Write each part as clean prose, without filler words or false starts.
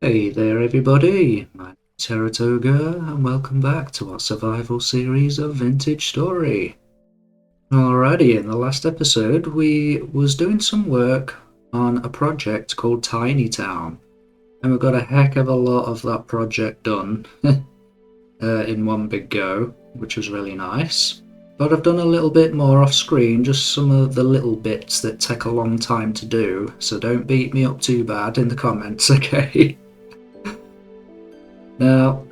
Hey there everybody, my name's Heretoga and welcome back to our survival series of Vintage Story. Alrighty, in the last episode we was doing some work on a project called Tiny Town, and we got a heck of a lot of that project done in one big go, which was really nice. But I've done a little bit more off screen, just some of the little bits that take a long time to do, so don't beat me up too bad in the comments, okay? Now,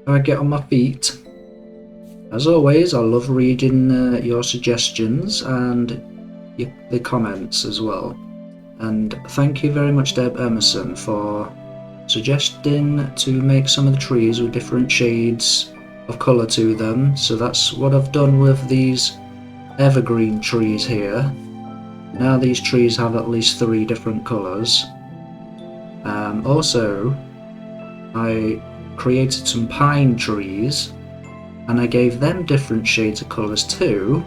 I get on my feet. As always, I love reading your suggestions and the comments as well. And thank you very much, Deb Emerson, for suggesting to make some of the trees with different shades of colour to them. So that's what I've done with these evergreen trees here. Now these trees have at least 3 different colours. Also, I created some pine trees and I gave them different shades of colours too,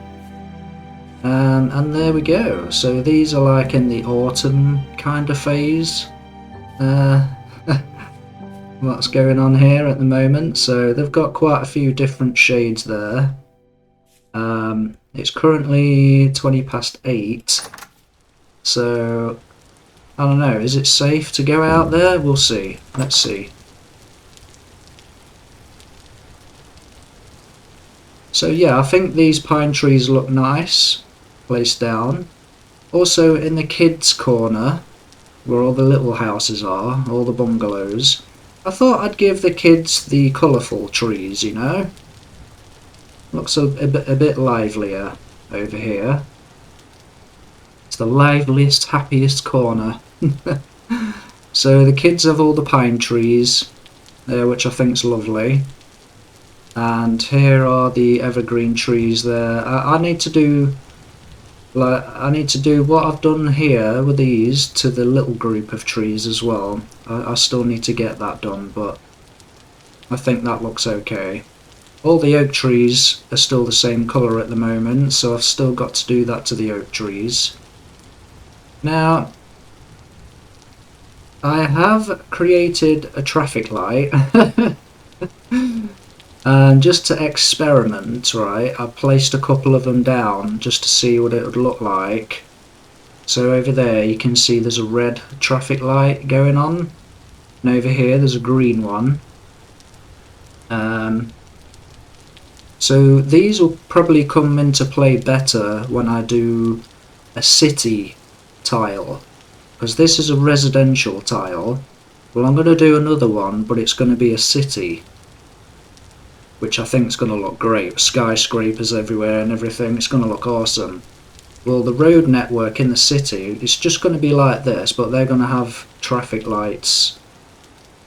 and there we go. So these are like in the autumn kind of phase. What's going on here at the moment, so they've got quite a few different shades there. It's currently 8:20, so I don't know, is it safe to go out there? We'll see. Let's see. So yeah, I think these pine trees look nice placed down. Also in the kids' corner, where all the little houses are, all the bungalows, I thought I'd give the kids the colourful trees, you know? Looks a bit livelier over here. It's the liveliest, happiest corner. So the kids have all the pine trees, which I think's lovely. And here are the evergreen trees there. I need to do what I've done here with these to the little group of trees as well. I still need to get that done, but I think that looks okay. All the oak trees are still the same colour at the moment, so I've still got to do that to the oak trees. Now, I have created a traffic light. And just to experiment, right, I placed a couple of them down just to see what it would look like. So over there you can see there's a red traffic light going on, and over here there's a green one. So these will probably come into play better when I do a city tile, because this is a residential tile. Well, I'm going to do another one, but it's going to be a city, which I think is going to look great. Skyscrapers everywhere and everything. It's going to look awesome. Well, the road network in the city, it's just going to be like this, but they're going to have traffic lights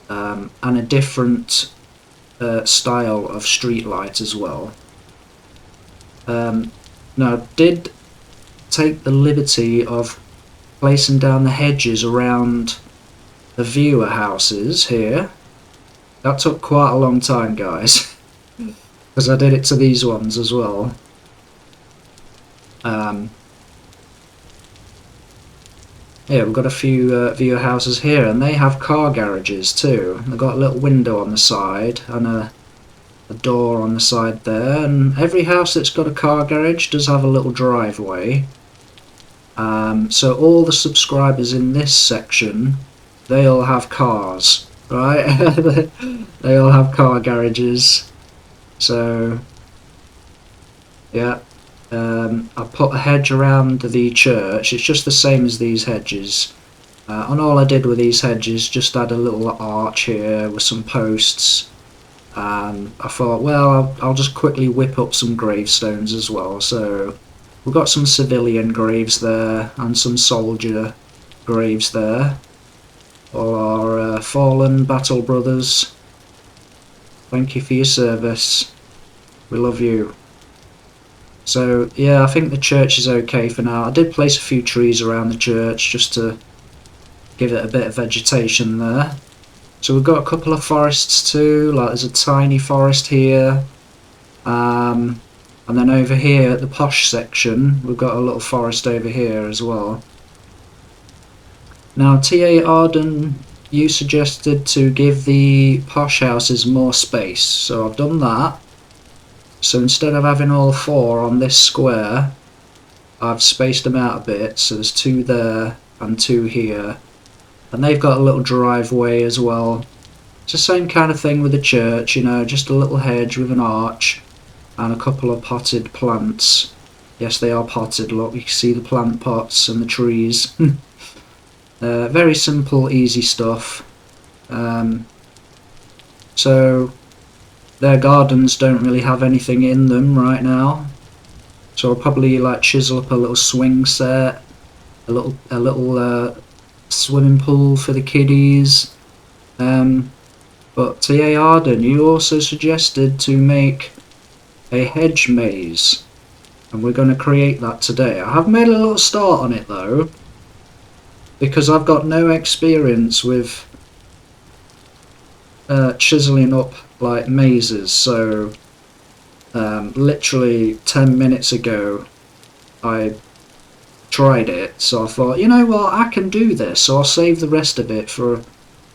and a different style of street light as well. Now, I did take the liberty of placing down the hedges around the viewer houses here. That took quite a long time, guys. Because I did it to these ones as well. Yeah, we've got a few viewer houses here, and they have car garages too. They've got a little window on the side and a door on the side there, and every house that's got a car garage does have a little driveway. So all the subscribers in this section, they all have cars, right? They all have car garages. So yeah, I put a hedge around the church. It's just the same as these hedges, and all I did with these hedges, just add a little arch here with some posts, and I thought, well, I'll just quickly whip up some gravestones as well. So we've got some civilian graves there and some soldier graves there. All our fallen battle brothers. Thank you for your service. We love you. So yeah, I think the church is okay for now. I did place a few trees around the church just to give it a bit of vegetation there. So we've got a couple of forests too, like there's a tiny forest here. And then over here at the posh section, we've got a little forest over here as well. Now, T.A. Arden you suggested to give the posh houses more space, so I've done that. So instead of having all 4 on this square, I've spaced them out a bit, so there's 2 there and 2 here. And they've got a little driveway as well. It's the same kind of thing with the church, you know, just a little hedge with an arch and a couple of potted plants. Yes, they are potted, look, you can see the plant pots and the trees. Very simple, easy stuff. So their gardens don't really have anything in them right now. So I'll probably like chisel up a little swing set, a little swimming pool for the kiddies. But TA Arden, you also suggested to make a hedge maze, and we're going to create that today. I have made a little start on it though, because I've got no experience with chiseling up like mazes, so literally 10 minutes ago I tried it, so I thought, you know what, I can do this, so I'll save the rest of it for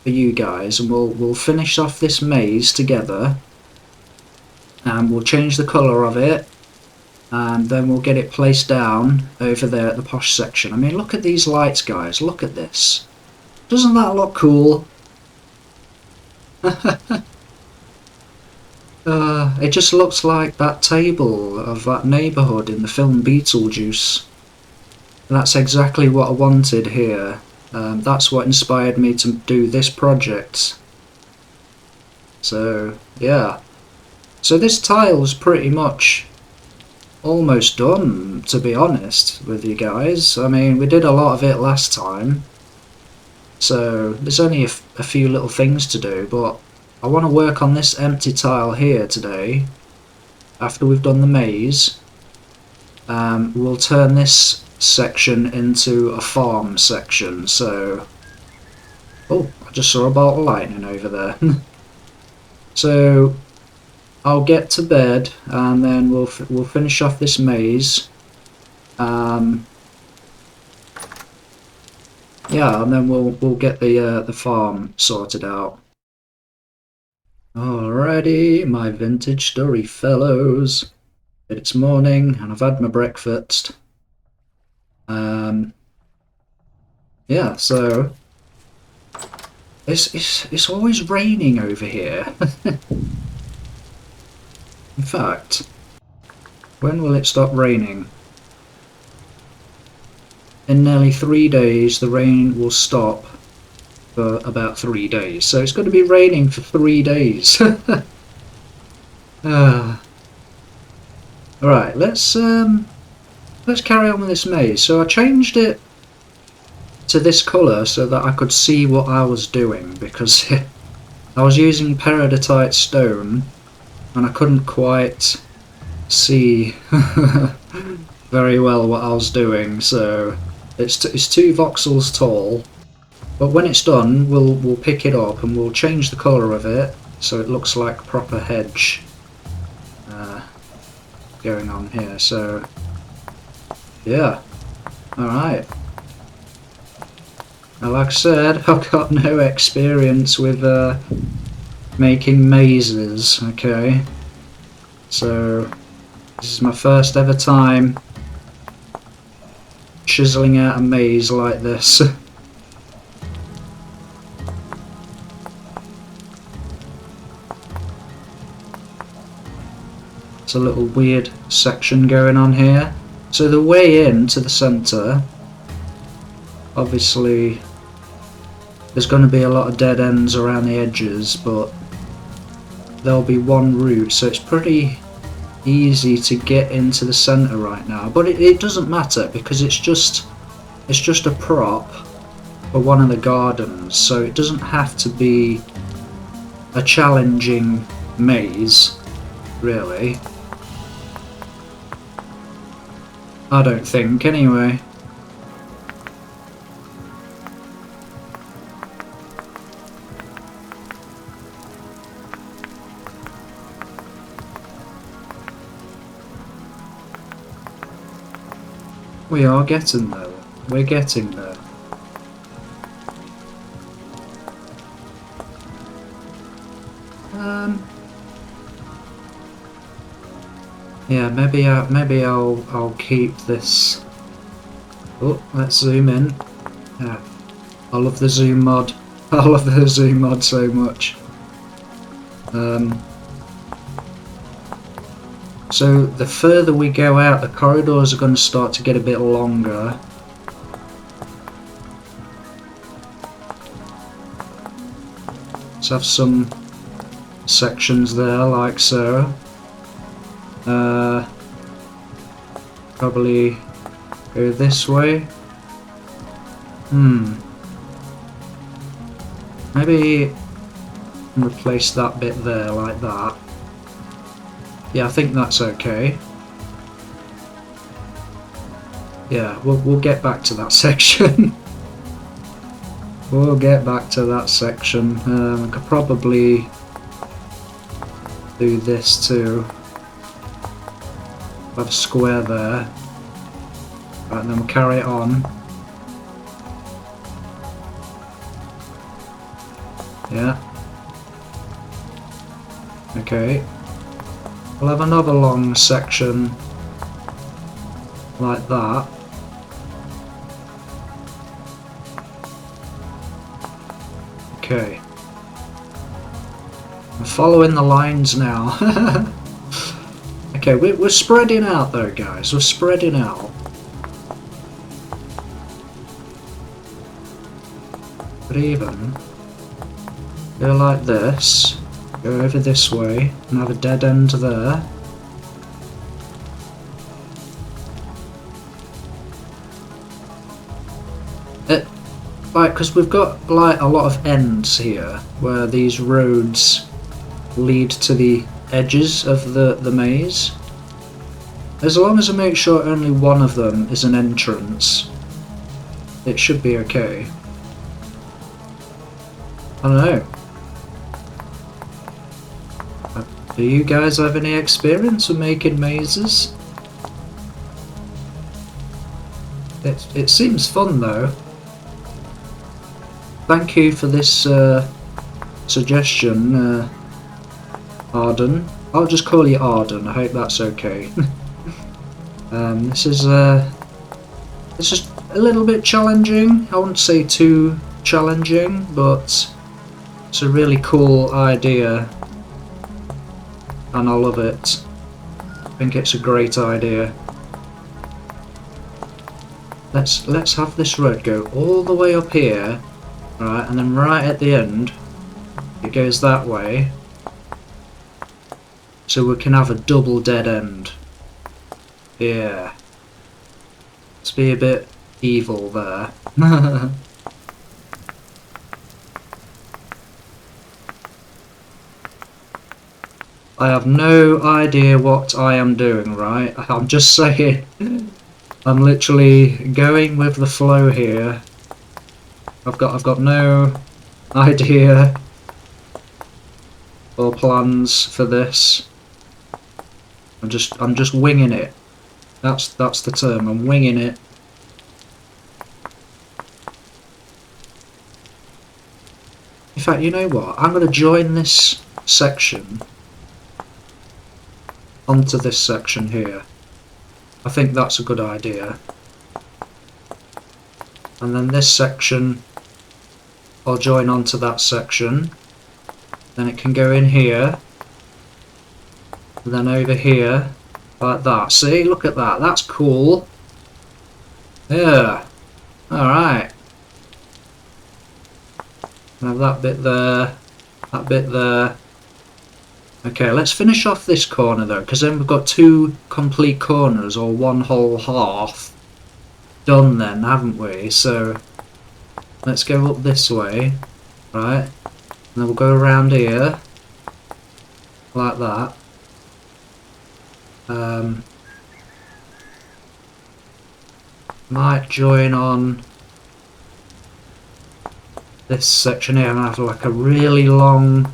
you guys, and we'll finish off this maze together, and we'll change the colour of it, and then we'll get it placed down over there at the posh section. I mean, look at these lights, guys, look at this. Doesn't that look cool? It just looks like that table of that neighbourhood in the film Beetlejuice. That's exactly what I wanted here. That's what inspired me to do this project. So, yeah. So this tile's pretty much almost done, to be honest with you guys. I mean, we did a lot of it last time. So there's only a few little things to do, but I want to work on this empty tile here today. After we've done the maze, we'll turn this section into a farm section. So, oh, I just saw a bolt of lightning over there. So I'll get to bed and then we'll finish off this maze. Yeah, and then we'll get the farm sorted out. Alrighty, my vintage story fellows. It's morning and I've had my breakfast. Yeah, so it's always raining over here. In fact, when will it stop raining? In nearly 3 days, the rain will stop for about 3 days. So it's going to be raining for 3 days. Alright, let's carry on with this maze. So I changed it to this colour so that I could see what I was doing, because I was using peridotite stone and I couldn't quite see very well what I was doing. So it's 2 voxels tall, but when it's done we'll pick it up and we'll change the colour of it so it looks like proper hedge going on here. So yeah, alright. Now, like I said, I've got no experience with making mazes, okay? So this is my first ever time chiseling out a maze like this. It's a little weird section going on here. So the way in to the centre, obviously there's going to be a lot of dead ends around the edges, but there'll be one route, so it's pretty easy to get into the centre right now. But it doesn't matter, because it's just a prop for one of the gardens, so it doesn't have to be a challenging maze, really. I don't think, anyway. We are getting there. We're getting there. Yeah, maybe I'll keep this. Oh, let's zoom in. Yeah, I love the zoom mod. I love the zoom mod so much. So the further we go out, the corridors are going to start to get a bit longer. Let's have some sections there, like so. Probably go this way. Maybe replace that bit there like that. Yeah, I think that's okay. Yeah, we'll get back to that section. We'll get back to that section. I could probably do this too. Have a square there. Right, and then we'll carry it on. Yeah. Okay. We'll have another long section like that. Okay. I'm following the lines now. Okay, we're spreading out though, guys. We're spreading out. But even go like this, go over this way, and have a dead end there. Like, because we've got like a lot of ends here, where these roads lead to the edges of the maze. As long as I make sure only one of them is an entrance, it should be okay. I don't know. Do you guys have any experience with making mazes? It seems fun though. Thank you for this suggestion, Arden. I'll just call you Arden. I hope that's okay. This is a little bit challenging. I wouldn't say too challenging, but it's a really cool idea, and I love it. I think it's a great idea. Let's have this road go all the way up here. Right, and then right at the end, it goes that way, so we can have a double dead end. Yeah. Let's be a bit evil there. I have no idea what I am doing, right? I'm just saying. I'm literally going with the flow here. I've got no idea or plans for this. I'm just winging it. That's the term. I'm winging it. In fact, you know what? I'm going to join this section onto this section here. I think that's a good idea. And then this section I'll join onto that section, then it can go in here, and then over here, like that. See, look at that, that's cool. Yeah, alright. Have that bit there, that bit there. Okay, let's finish off this corner though, because then we've got two complete corners, or one whole half, done then, haven't we? So let's go up this way, right, and then we'll go around here, like that. Might join on this section here and have like a really long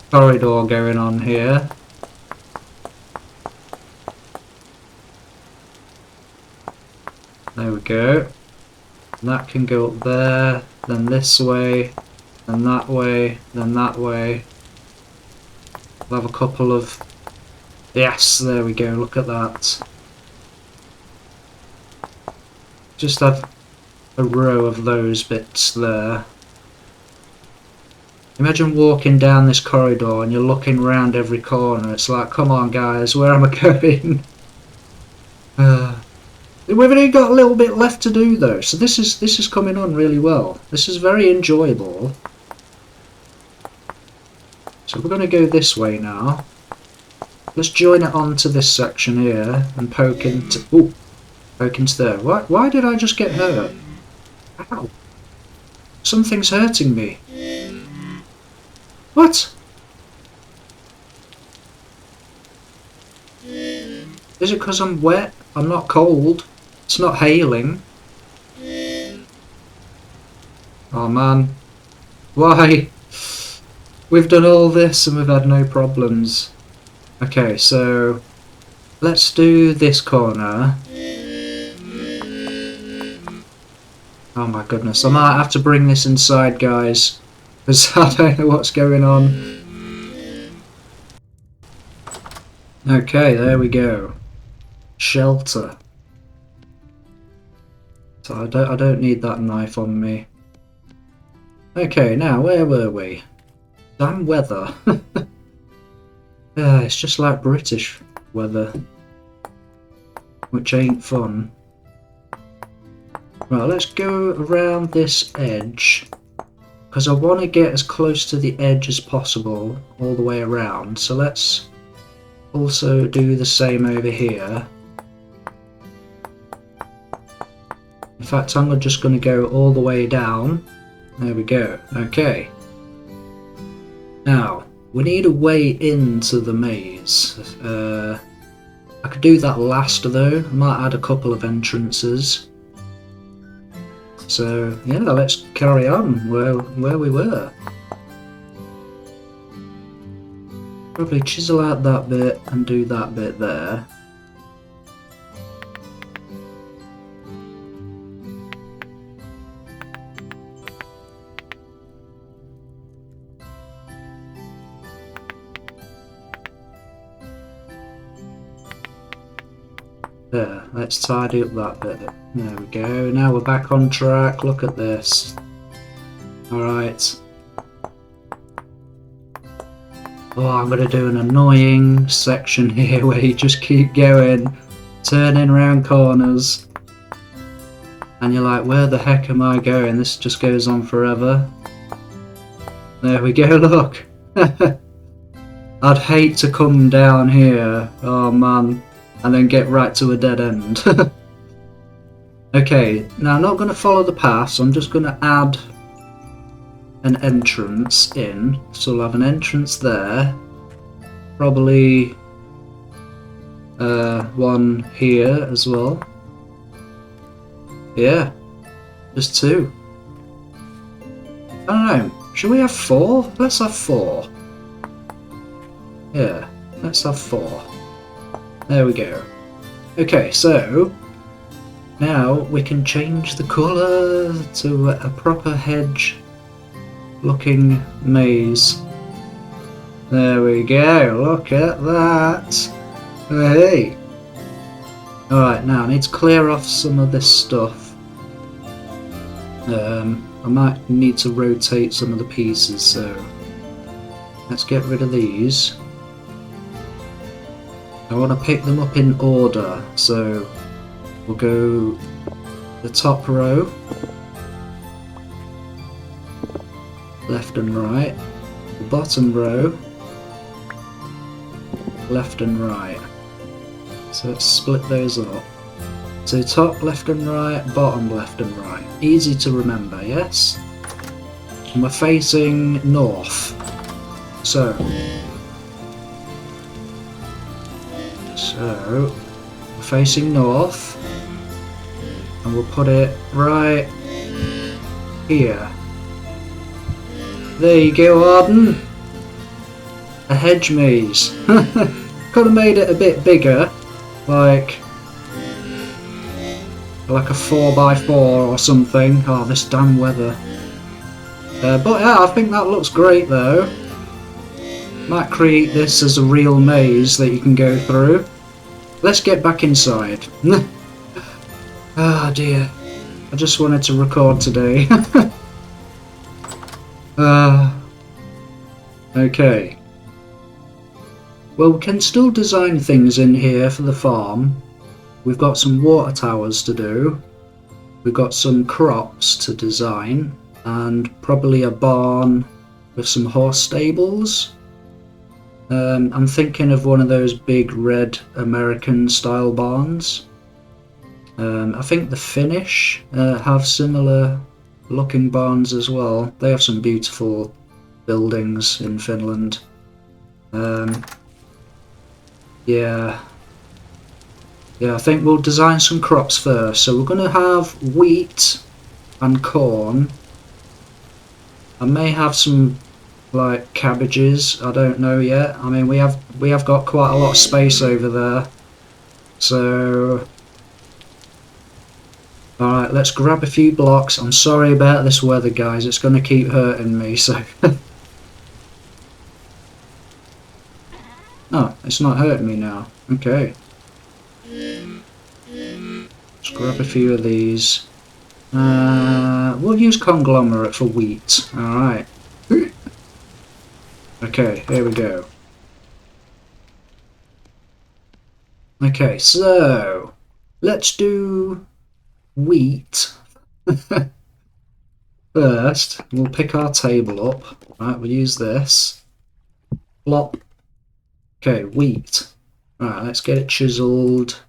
corridor going on here. There we go. And that can go up there, then this way, then that way, then that way. We'll have a couple of Yes, there we go, look at that. Just have a row of those bits there. Imagine walking down this corridor and you're looking round every corner. It's like, come on guys, where am I going? We've only got a little bit left to do though, so this is coming on really well. This is very enjoyable. So we're going to go this way now. Let's join it onto this section here and poke into... Ooh, poke into there. Why did I just get hurt? Ow. Something's hurting me. What? Is it because I'm wet? I'm not cold. It's not hailing. Oh man. Why? We've done all this and we've had no problems. Okay, so let's do this corner. Oh my goodness, I might have to bring this inside, guys, because I don't know what's going on. Okay, there we go. Shelter. So I don't need that knife on me. Okay, now where were we? Damn weather. Yeah, it's just like British weather, which ain't fun. Right, let's go around this edge, because I want to get as close to the edge as possible all the way around. So let's also do the same over here. In fact, I'm just going to go all the way down. There we go. Okay. Now, we need a way into the maze. I could do that last though. I might add a couple of entrances. So yeah, let's carry on where we were. Probably chisel out that bit and do that bit there. There, let's tidy up that bit. There we go. Now we're back on track. Look at this. Alright. Oh, I'm going to do an annoying section here where you just keep going, turning around corners. And you're like, where the heck am I going? This just goes on forever. There we go, look. I'd hate to come down here. Oh man. And then get right to a dead end. Okay, now I'm not going to follow the path, so I'm just going to add an entrance in. So we'll have an entrance there. Probably one here as well. Yeah, just two. I don't know, should we have 4? Let's have 4. Yeah, let's have 4. There we go. Okay, so now we can change the colour to a proper hedge looking maze. There we go, look at that. Hey! Alright, now I need to clear off some of this stuff. I might need to rotate some of the pieces, so let's get rid of these. I want to pick them up in order, so we'll go the top row, left and right, the bottom row, left and right. So let's split those up. So top, left and right, bottom, left and right. Easy to remember, yes? And we're facing north. So we're facing north, and we'll put it right here. There you go, Arden. A hedge maze. Could have made it a bit bigger, like a 4x4 or something. Oh, this damn weather. But yeah, I think that looks great though. Might create this as a real maze that you can go through. Let's get back inside. Ah, dear. I just wanted to record today. Okay. Well, we can still design things in here for the farm. We've got some water towers to do. We've got some crops to design. And probably a barn with some horse stables. I'm thinking of one of those big red American style barns. I think the Finnish have similar looking barns as well. They have some beautiful buildings in Finland. Yeah, I think we'll design some crops first. So we're going to have wheat and corn. I may have some like cabbages. I don't know yet. I mean, we have got quite a lot of space over there. So, all right, let's grab a few blocks. I'm sorry about this weather, guys. It's going to keep hurting me. So, oh, it's not hurting me now. Okay. Let's grab a few of these. We'll use conglomerate for wheat. Alright. Okay, here we go. Okay, so let's do wheat first. We'll pick our table up. Right, we'll use this. Plop. Okay, wheat. Right, let's get it chiseled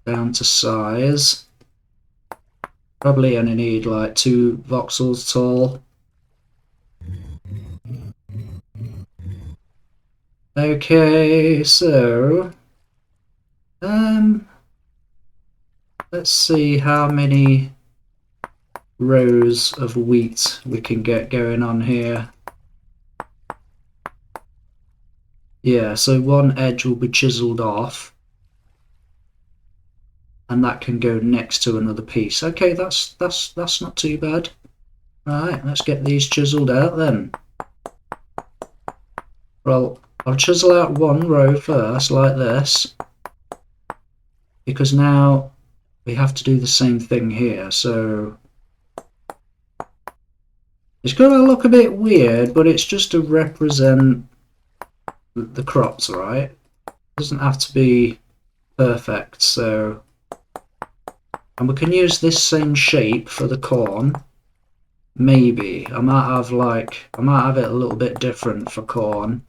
down to size. Probably only need like 2 voxels tall. Okay, so let's see how many rows of wheat we can get going on here. Yeah, so one edge will be chiseled off. And that can go next to another piece. Okay, that's not too bad. Right, let's get these chiseled out then. Well, I'll chisel out one row first, like this. Because now we have to do the same thing here, so it's gonna look a bit weird, but it's just to represent the crops, right? It doesn't have to be perfect, so. And we can use this same shape for the corn. Maybe. I might have it a little bit different for corn.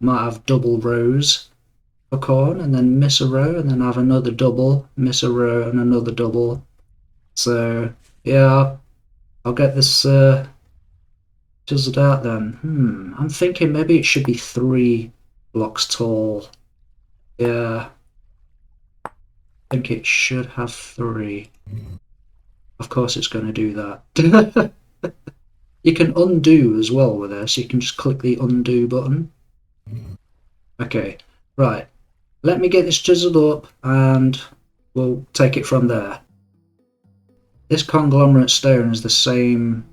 Might have double rows for corn and then miss a row and then have another double, miss a row and another double. So yeah, I'll get this chiseled out then. I'm thinking maybe it should be 3 blocks tall. Yeah. I think it should have 3. Of course it's going to do that. You can undo as well with this. You can just click the undo button. Okay, right. Let me get this chiseled up and we'll take it from there. This conglomerate stone is the same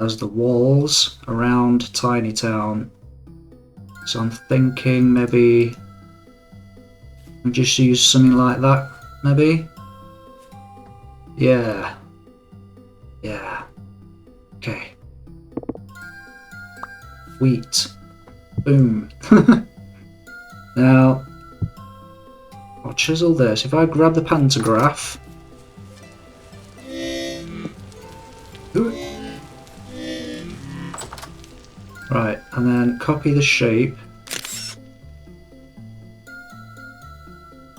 as the walls around Tiny Town. So I'm thinking maybe I'll just use something like that. Maybe? Yeah. Okay. Wheat. Boom. Now, I'll chisel this. If I grab the pantograph. Right, and then copy the shape.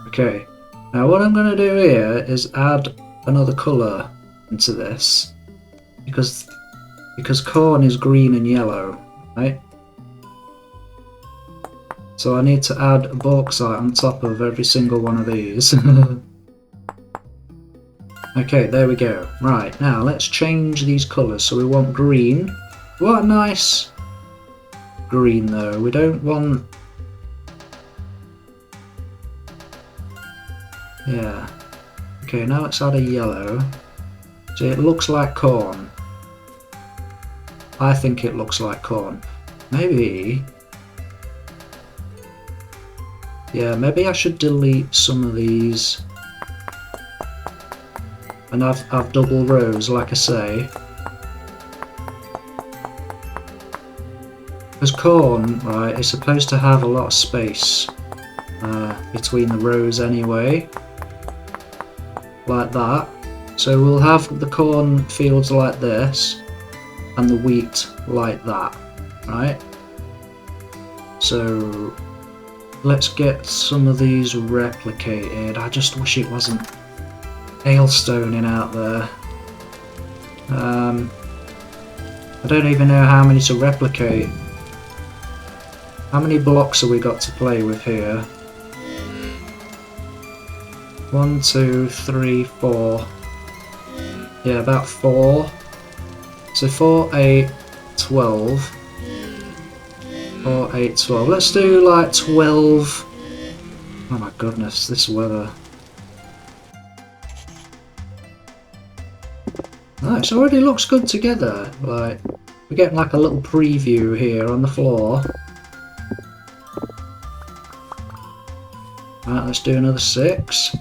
Okay. Now what I'm going to do here is add another colour into this because corn is green and yellow, right? So I need to add bauxite on top of every single one of these. Okay, there we go. Right, now let's change these colours. So we want green. What a nice green though. We don't want... Yeah. Okay, now let's add a yellow. So it looks like corn. I think it looks like corn. maybe... Yeah, maybe I should delete some of these and have double rows, like I say. Because corn, right, is supposed to have a lot of space between the rows anyway. Like that. So we'll have the corn fields like this and the wheat like that, right? So let's get some of these replicated. I just wish it wasn't hailstoning out there. I don't even know how many to replicate. How many blocks have we got to play with here? 1, 2, 3, 4. Yeah, about 4. So 4, 8, 12. 4, 8, 12. Let's do like 12. Oh my goodness, this weather. Oh, it already looks good together. Like, we're getting like a little preview here on the floor. Right, let's do another 6.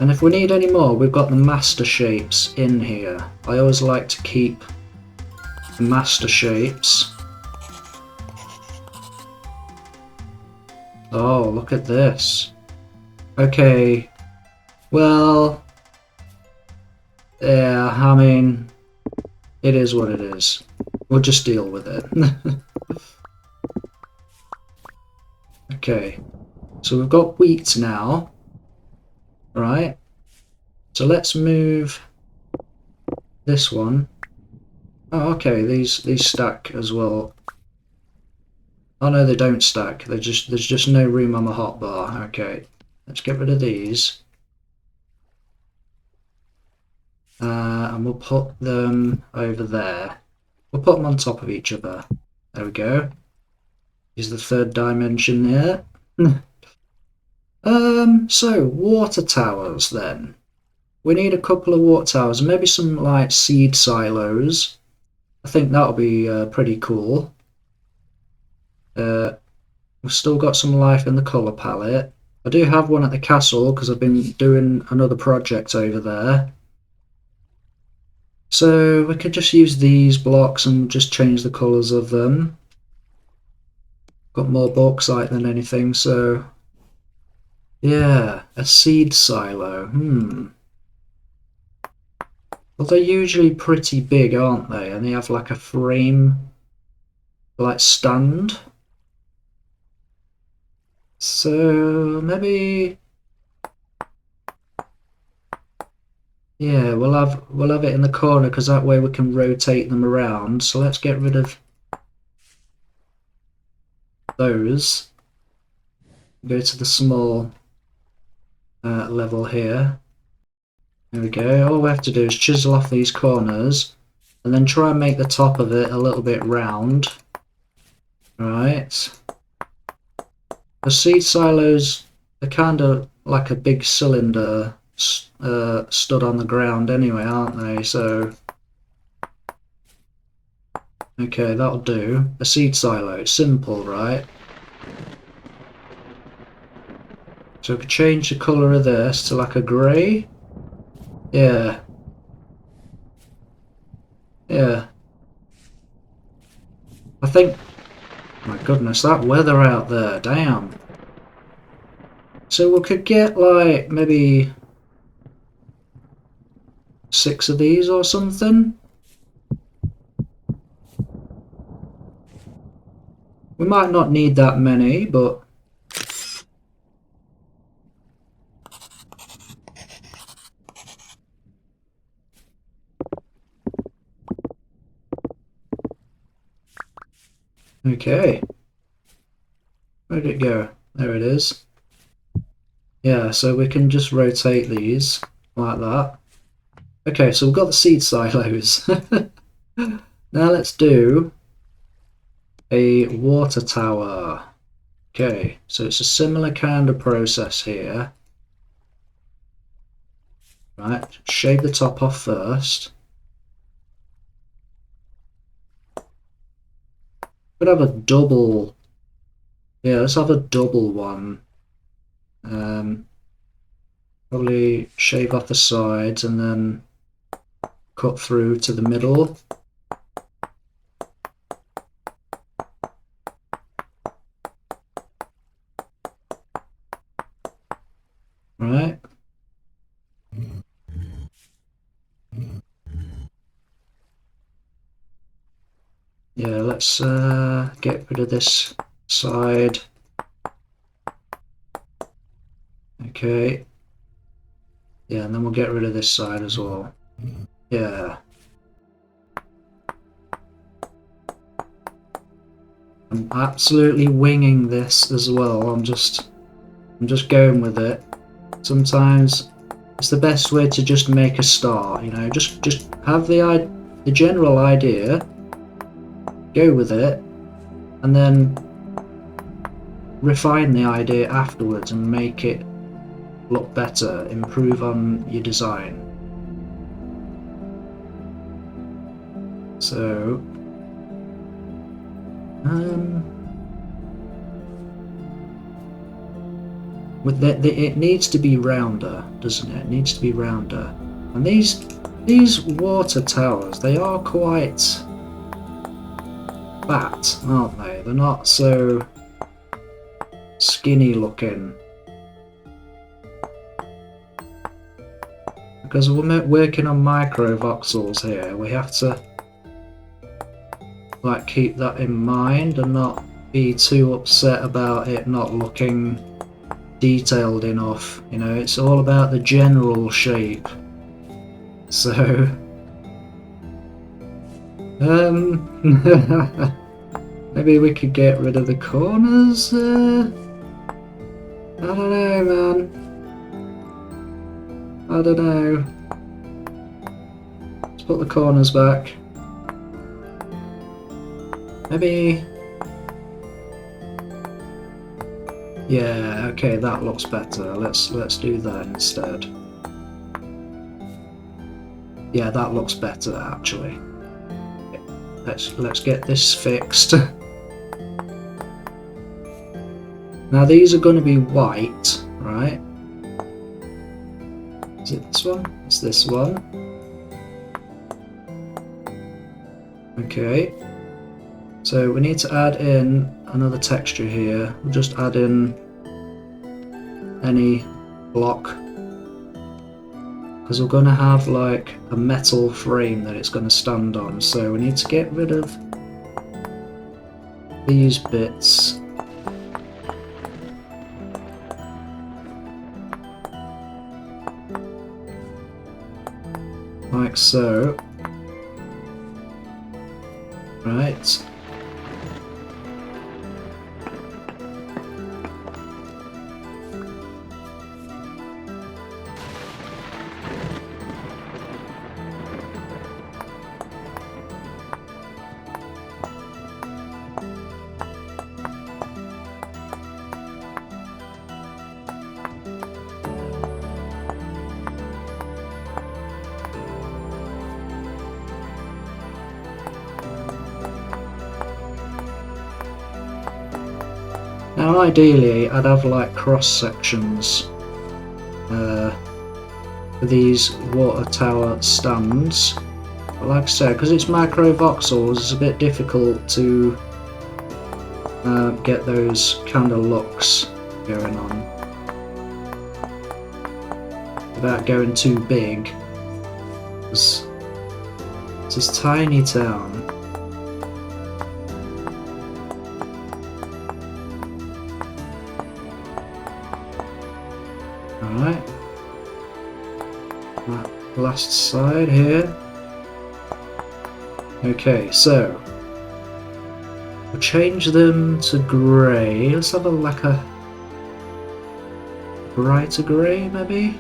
And if we need any more, we've got the master shapes in here. I always like to keep the master shapes. Oh, look at this. Okay, well, yeah, I mean, it is what it is. We'll just deal with it. Okay, so we've got wheat now. Right, so let's move this one. Oh, okay, these stack as well. Oh no, they don't stack. There's just no room on the hotbar. Okay, let's get rid of these, and we'll put them over there. We'll put them on top of each other. There we go. Is the third dimension there? So water towers then. We need a couple of water towers, maybe some like seed silos. I think that'll be pretty cool. We've still got some life in the colour palette. I do have one at the castle because I've been doing another project over there. So we could just use these blocks and just change the colours of them. Got more bauxite than anything, so... Yeah, a seed silo. Well, they're usually pretty big, aren't they? And they have like a frame, like stand. So maybe, yeah, we'll have it in the corner because that way we can rotate them around. So let's get rid of those. Go to the small level here. There we go. All we have to do is chisel off these corners and then try and make the top of it a little bit round. Right. The seed silos are kind of like a big cylinder stood on the ground anyway, aren't they? So, okay, that'll do. A seed silo, simple, right? So we could change the colour of this to like a grey. Yeah. Yeah. I think... My goodness, that weather out there, damn. So we could get like maybe 6 of these or something. We might not need that many, but... Okay. Where did it go? There it is. Yeah, so we can just rotate these like that. Okay, so we've got the seed silos. Now let's do a water tower. Okay, so it's a similar kind of process here. Right, shave the top off first. Could have a double. Yeah, let's have a double one. Probably shave off the sides and then cut through to the middle. Right. Yeah, let's get rid of this side. Okay. Yeah, and then we'll get rid of this side as well. Yeah. I'm absolutely winging this as well. I'm just going with it. Sometimes it's the best way to just make a start, you know, just have the general idea, go with it, and then refine the idea afterwards and make it look better, improve on your design. So with it needs to be rounder, doesn't it? It needs to be rounder. And these water towers, they are quite fat, aren't they? They're not so skinny looking. Because we're working on micro voxels here, we have to like keep that in mind and not be too upset about it not looking detailed enough. You know, it's all about the general shape. So maybe we could get rid of the corners. I don't know, man. I don't know. Let's put the corners back. Maybe. Yeah, okay, that looks better. Let's do that instead. Yeah, that looks better actually. Let's get this fixed. Now these are going to be white, right? Is it this one? It's this one. Okay. So we need to add in another texture here. We'll just add in any block, because we're going to have like a metal frame that it's going to stand on. So we need to get rid of these bits. Like so. Right. Now ideally I'd have like cross sections for these water tower stands, but like I said, because it's micro voxels, it's a bit difficult to get those kind of looks going on without going too big. It's this tiny town. Alright, that last side here. Okay, so we'll change them to grey. Let's have like a brighter grey maybe,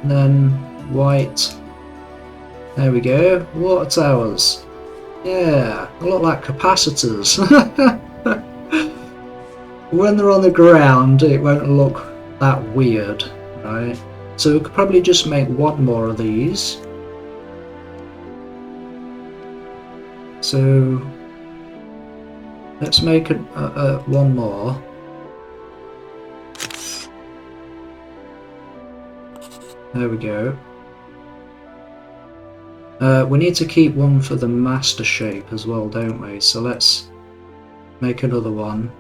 and then white. There we go, water towers. Yeah, they look like capacitors. When they're on the ground it won't look that weird, right? So we could probably just make one more of these. So Let's make one more. There we go. We need to keep one for the master shape as well, don't we? So let's make another one.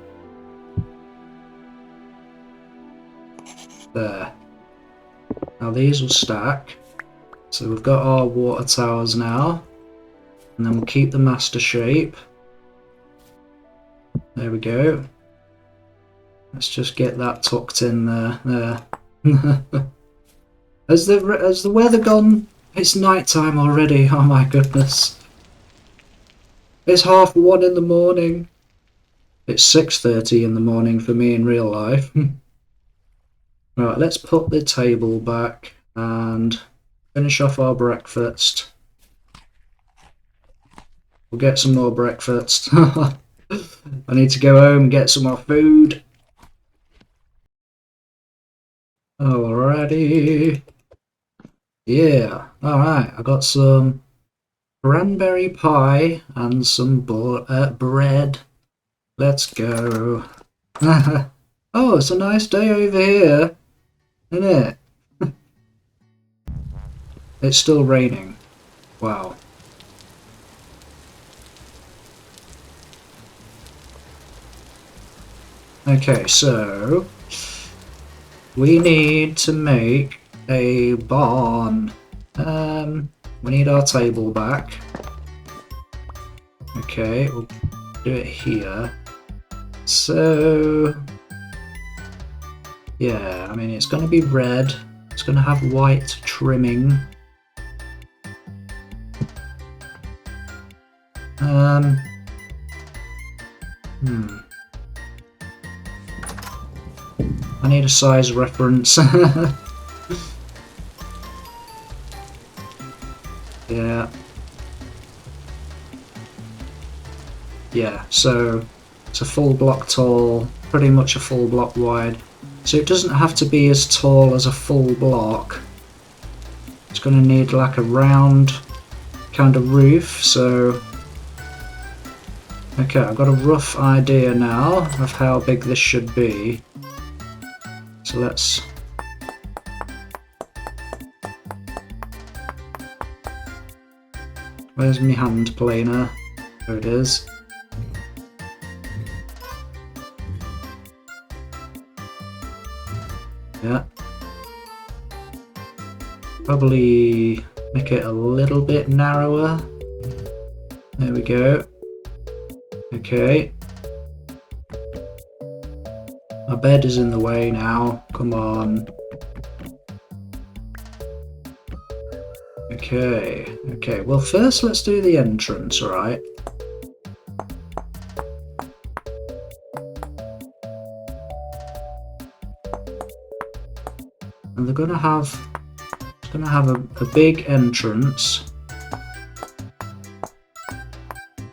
There. Now these will stack. So we've got our water towers now. And then we'll keep the master shape. There we go. Let's just get that tucked in there. There. Has the weather gone? It's night time already. Oh my goodness. It's 1:30 in the morning. It's 6:30 in the morning for me in real life. Right, let's put the table back and finish off our breakfast. We'll get some more breakfast. I need to go home and get some more food. Alrighty. Yeah, alright, I got some cranberry pie and some bread. Let's go. Oh, it's a nice day over here, isn't it? It's still raining. Wow. Okay, so we need to make a barn. We need our table back. Okay, we'll do it here. So yeah, I mean it's going to be red. It's going to have white trimming. I need a size reference. Yeah. Yeah, so it's a full block tall, pretty much a full block wide. So it doesn't have to be as tall as a full block. It's going to need like a round kind of roof, so... Okay, I've got a rough idea now of how big this should be. So let's... Where's my hand planer? There it is. Yeah. Probably make it a little bit narrower. There we go. Okay. My bed is in the way now. Come on. Okay. Okay. Well, first let's do the entrance, right? And they're gonna have a big entrance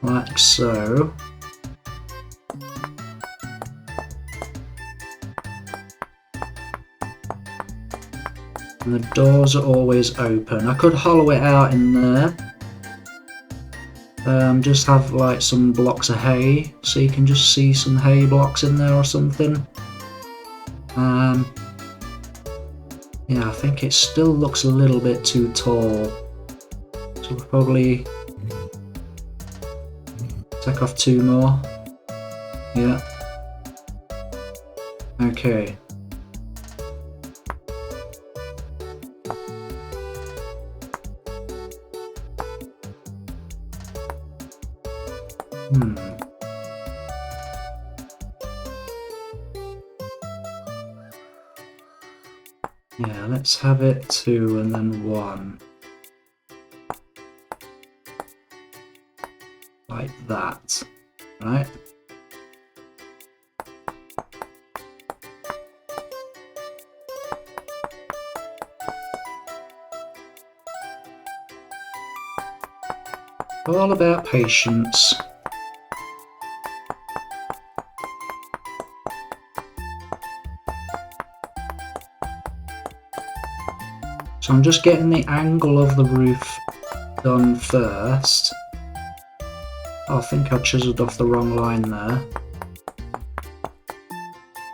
like so. And the doors are always open. I could hollow it out in there. Just have like some blocks of hay, so you can just see some hay blocks in there or something. Yeah, I think it still looks a little bit too tall. So we'll probably take off 2 more. Yeah. Okay. Yeah, let's have it 2 and then 1. Like that, right? All about patience. So I'm just getting the angle of the roof done first. Oh, I think I chiseled off the wrong line there.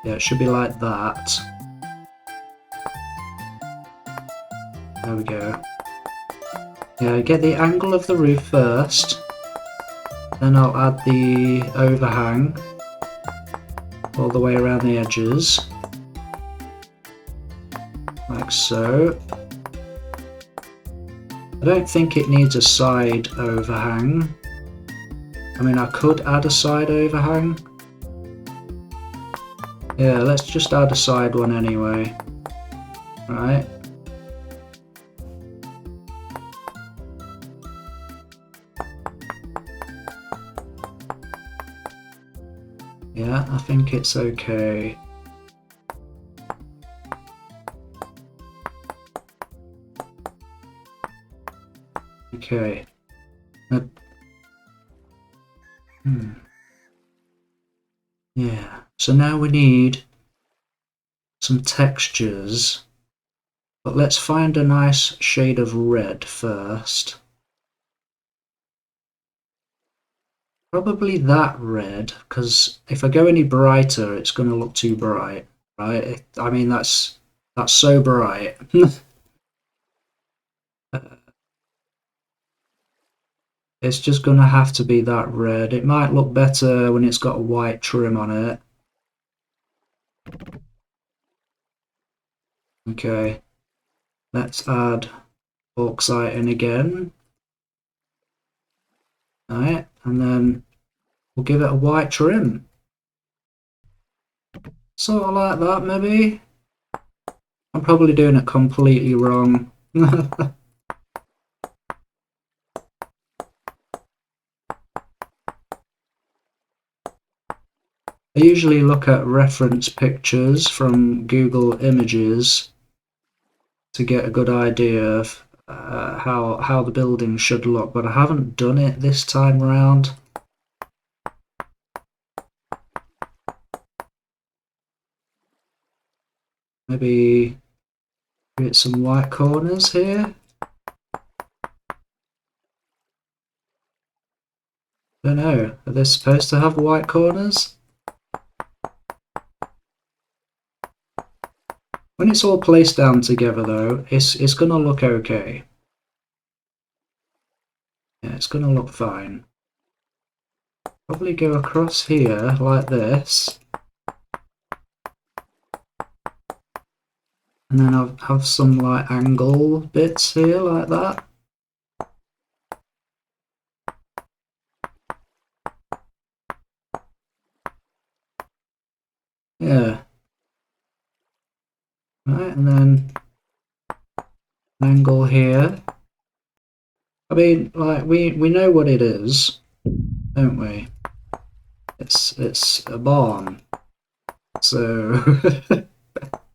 Yeah, it should be like that. There we go. Yeah, get the angle of the roof first. Then I'll add the overhang all the way around the edges. Like so. I don't think it needs a side overhang. I mean, I could add a side overhang. Yeah, let's just add a side one anyway. Right. Yeah, I think it's okay. Okay. Yeah, so now we need some textures, but let's find a nice shade of red first. Probably that red, because if I go any brighter, it's going to look too bright, right? I mean, that's so bright. It's just going to have to be that red. It might look better when it's got a white trim on it. Okay, let's add bauxite in again. Alright, and then we'll give it a white trim. Sort of like that, maybe? I'm probably doing it completely wrong. I usually look at reference pictures from Google Images to get a good idea of how the building should look, but I haven't done it this time round. Maybe create some white corners here. Don't know, are they supposed to have white corners? When it's all placed down together though, it's gonna look okay. Yeah, it's gonna look fine. Probably go across here like this. And then I'll have some like angle bits here like that. Yeah. Right, and then an angle here. I mean, like we know what it is, don't we? It's a barn. So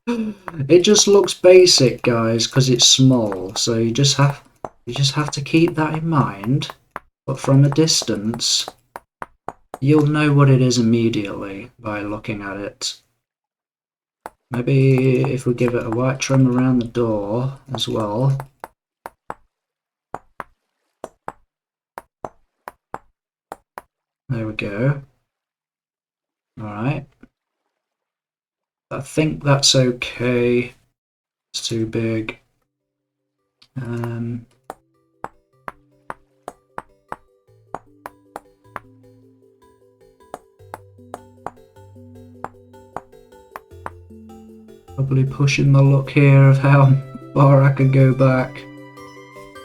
it just looks basic, guys, because it's small. So you just have to keep that in mind. But from a distance, you'll know what it is immediately by looking at it. Maybe if we give it a white trim around the door as well. There we go. Alright. I think that's okay. It's too big. Probably pushing my luck here of how far I could go back.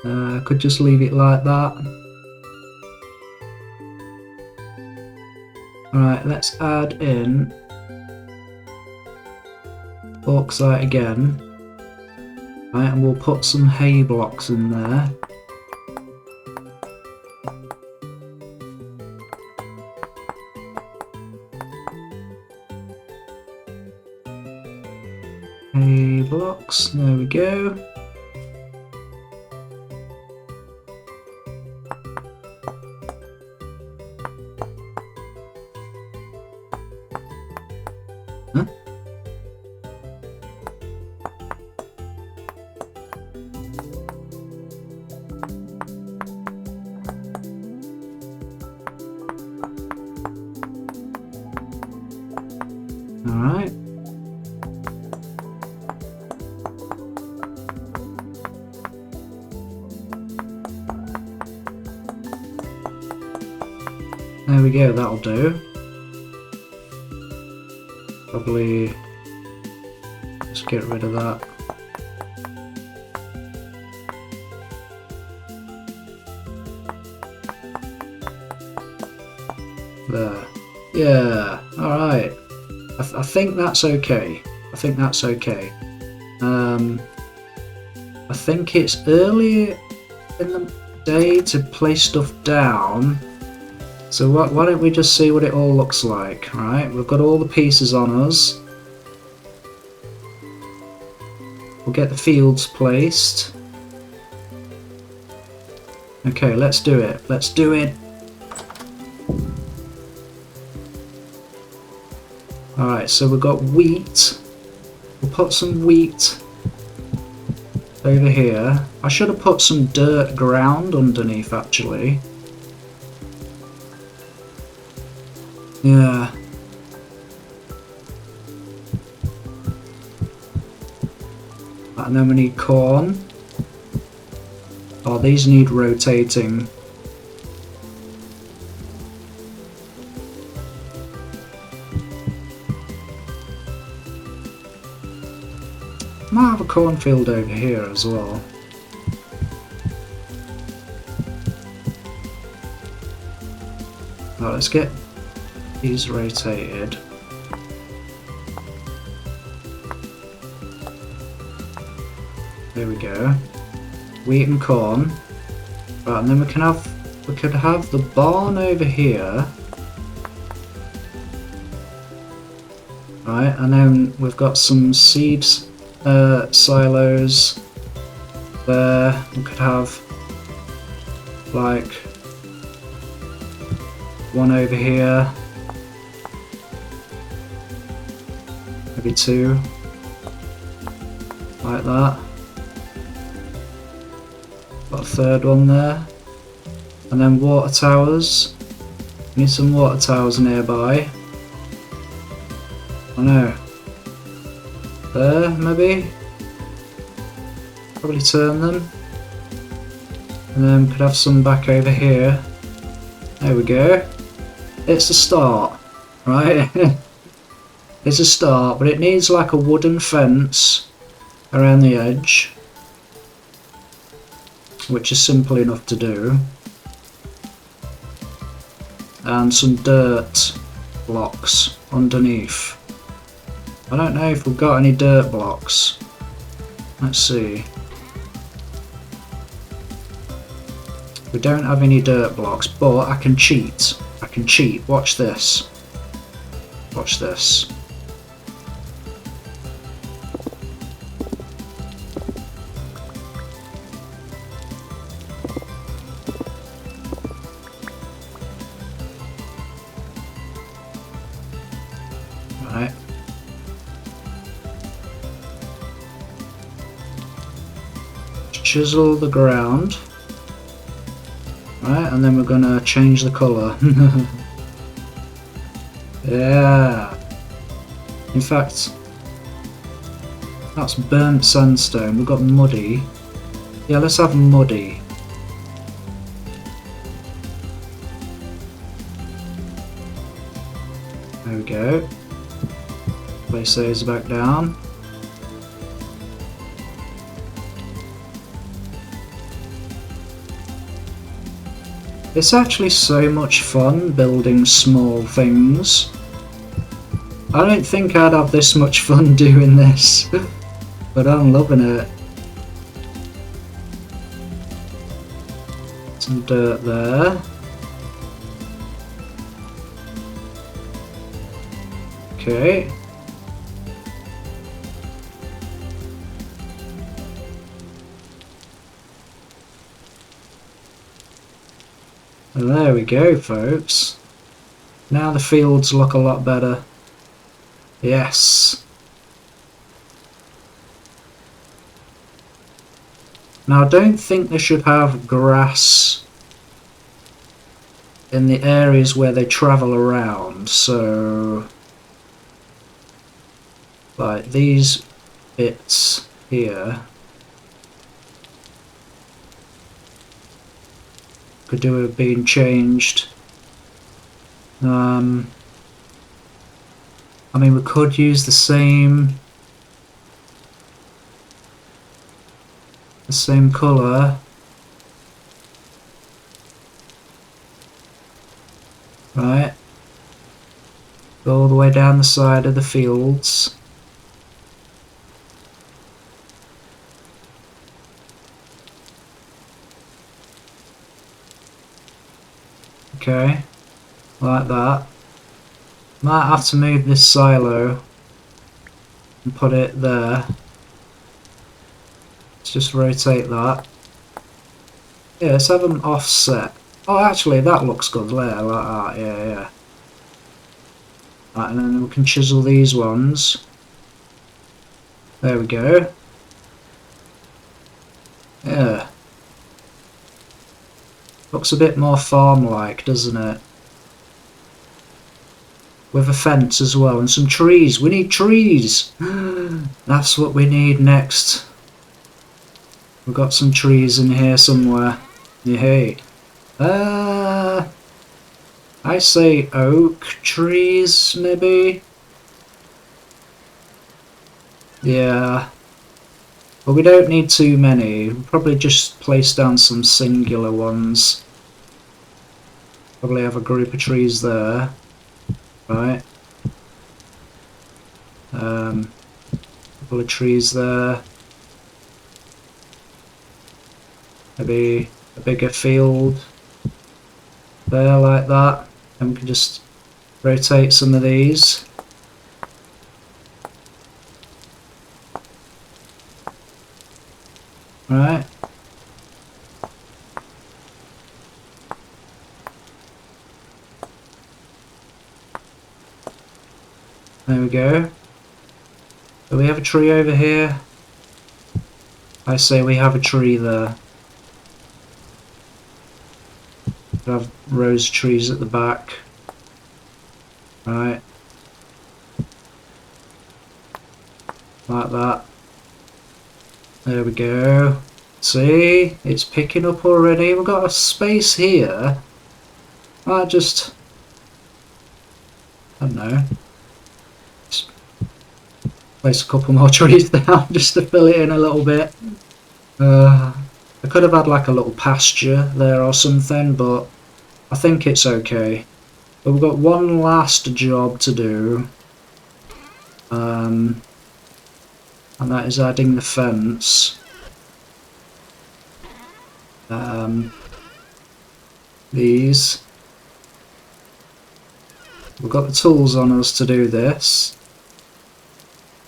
I could just leave it like that. Alright, let's add in bauxite again. Right, and we'll put some hay blocks in there. Hay blocks, there we go. Huh? There we go, that'll do. Probably just get rid of that. There. Yeah, alright. I think that's okay. I think that's okay. I think it's early in the day to place stuff down. So why don't we just see what it all looks like, right? We've got all the pieces on us. We'll get the fields placed. Okay, let's do it. Let's do it. Alright, so we've got wheat. We'll put some wheat over here. I should have put some dirt ground underneath, actually. Yeah. And then we need corn. Oh, these need rotating. Might have a cornfield over here as well. Right, let's get these rotated. There we go. Wheat and corn. Right, and then we could have the barn over here. Right, and then we've got some seeds silos there. We could have like one over here, maybe two, like that. Got a third one there, and then water towers. Need some water towers nearby. I know. There, maybe? Probably turn them. And then could have some back over here. There we go. It's a start, right? It's a start, but it needs like a wooden fence around the edge, which is simple enough to do. And some dirt blocks underneath. I don't know if we've got any dirt blocks. Let's see. We don't have any dirt blocks, but I can cheat. I can cheat. Watch this. Watch this. Right. Chisel the ground. Right, and then we're gonna change the colour. Yeah. In fact, that's burnt sandstone. We've got muddy. Yeah, let's have muddy. There we go. Place those back down. It's actually so much fun building small things. I don't think I'd have this much fun doing this, but I'm loving it. Some dirt there. Okay. And there we go, folks. Now the fields look a lot better. Yes. Now I don't think they should have grass in the areas where they travel around, so like these bits here could do with being changed I mean, we could use the same colour. Right. Go all the way down the side of the fields. Okay. Like that. Might have to move this silo and put it there. Let's just rotate that. Yeah, let's have an offset. Oh, actually, that looks good there, like that. Yeah. Right, and then we can chisel these ones. There we go. Yeah. Looks a bit more farm-like, doesn't it? With a fence as well, and some trees. We need trees! That's what we need next. We've got some trees in here somewhere. Yay. I say oak trees, maybe? Yeah. But we don't need too many. We'll probably just place down some singular ones. Probably have a group of trees there. Right. Couple of trees there. Maybe a bigger field there like that. And we can just rotate some of these. Right. There we go. Do we have a tree over here? I say we have a tree there. We have rose trees at the back. Right. Like that. There we go. See? It's picking up already. We've got a space here. I don't know. Just place a couple more trees down just to fill it in a little bit. I could have had like a little pasture there or something, but I think it's okay. But we've got one last job to do. And that is adding the fence. These. We've got the tools on us to do this.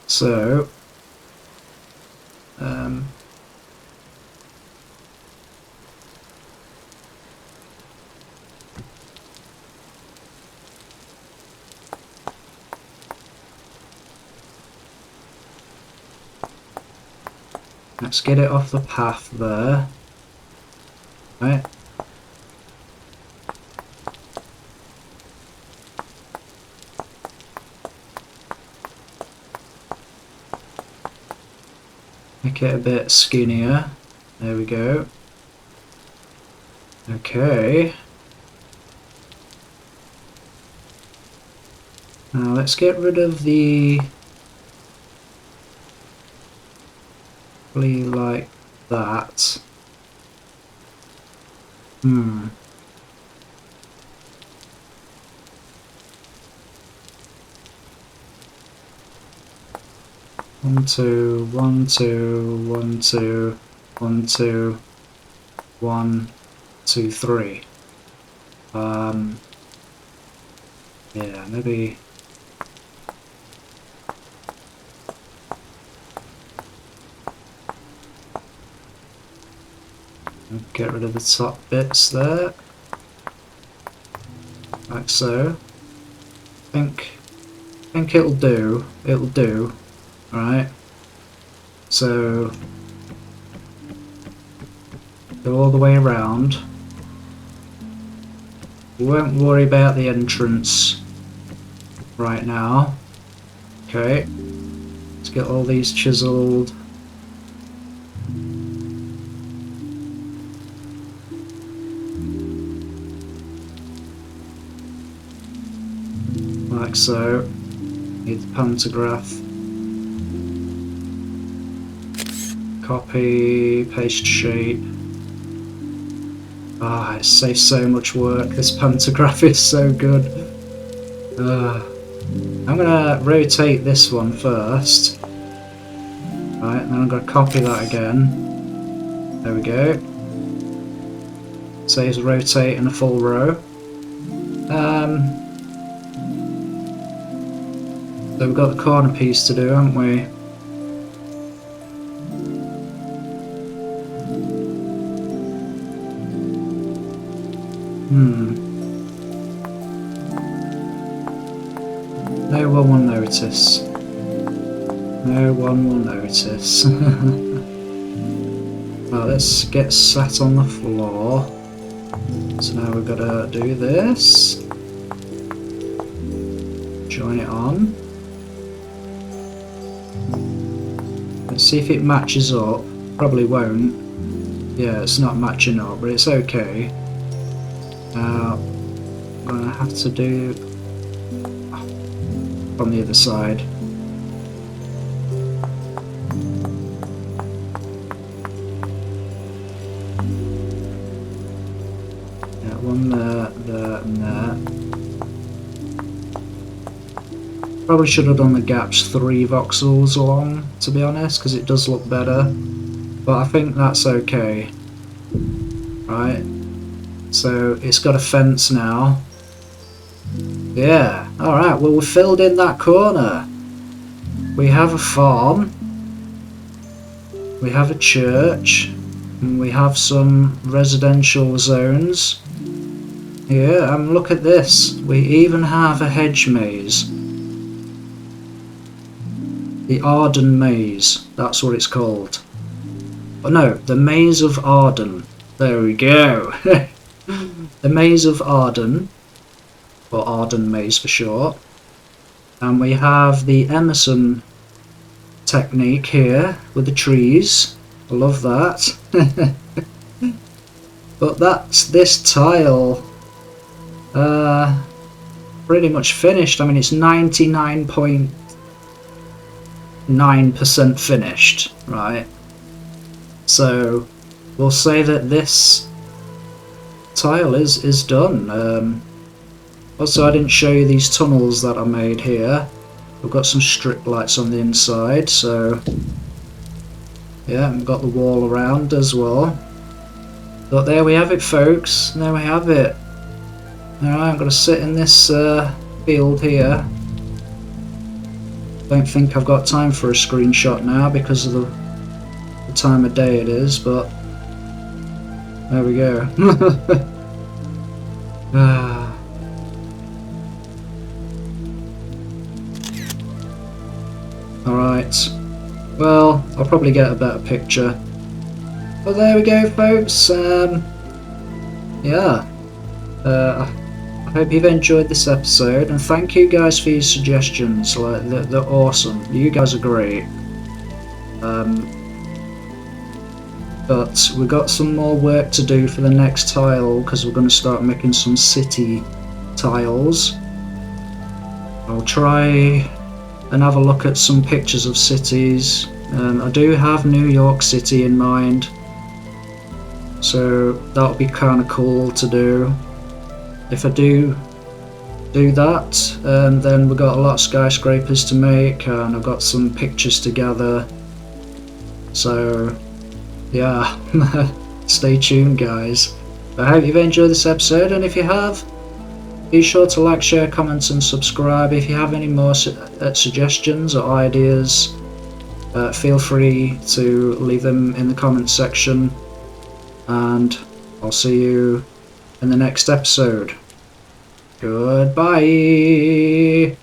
So, let's get it off the path there. Right. Make it a bit skinnier. There we go. Okay. Now let's get rid of the... like that. 1, 2, 1, 2, 1, 2, 1, 2, 1, 2, 3. Yeah, maybe. Get rid of the top bits there, like so. I think it'll do. It'll do. Right. So go all the way around. We won't worry about the entrance right now. Okay. Let's get all these chiseled. like so. Need the pantograph. Copy, paste shape. Ah, it saves so much work. This pantograph is so good. I'm gonna rotate this one first. Right, and then I'm gonna copy that again. There we go. Saves rotate in a full row. So we've got the corner piece to do, haven't we? No one will notice. No one will notice. Well, let's get sat on the floor. So now we've got to do this. Join it on. Let's see if it matches up. Probably won't. Yeah, it's not matching up, but it's okay. Now, I'm going to have to do on the other side. Yeah, one there, and there. Probably should have done the gaps 3 voxels along, to be honest, because it does look better. But I think that's okay. Right. So it's got a fence now. Yeah, alright, well, we filled in that corner. We have a farm. We have a church. And we have some residential zones. Yeah, and look at this. We even have a hedge maze. The Arden Maze, that's what it's called. Oh no, the Maze of Arden. There we go. The Maze of Arden. Or Arden Maze for short. And we have the Emerson technique here with the trees. I love that. But that's this tile pretty much finished. I mean, it's 99.9% finished, right? So we'll say that this tile is done. Also, I didn't show you these tunnels that I made here. We've got some strip lights on the inside, so yeah, and got the wall around as well. But there we have it, folks. There we have it. Alright, I'm going to sit in this field here. Don't think I've got time for a screenshot now because of the time of day it is, but there we go. Alright, well, I'll probably get a better picture. But there we go, folks. Yeah. I hope you've enjoyed this episode, and thank you guys for your suggestions. Like, they're awesome. You guys are great. But we've got some more work to do for the next tile, because we're going to start making some city tiles. I'll try and have a look at some pictures of cities. I do have New York City in mind, so that'll be kind of cool to do. If I do that, then we've got a lot of skyscrapers to make, and I've got some pictures to gather. So yeah, stay tuned, guys. I hope you've enjoyed this episode, and if you have, be sure to like, share, comment and subscribe. If you have any more suggestions or ideas, feel free to leave them in the comments section, and I'll see you in the next episode. Goodbye.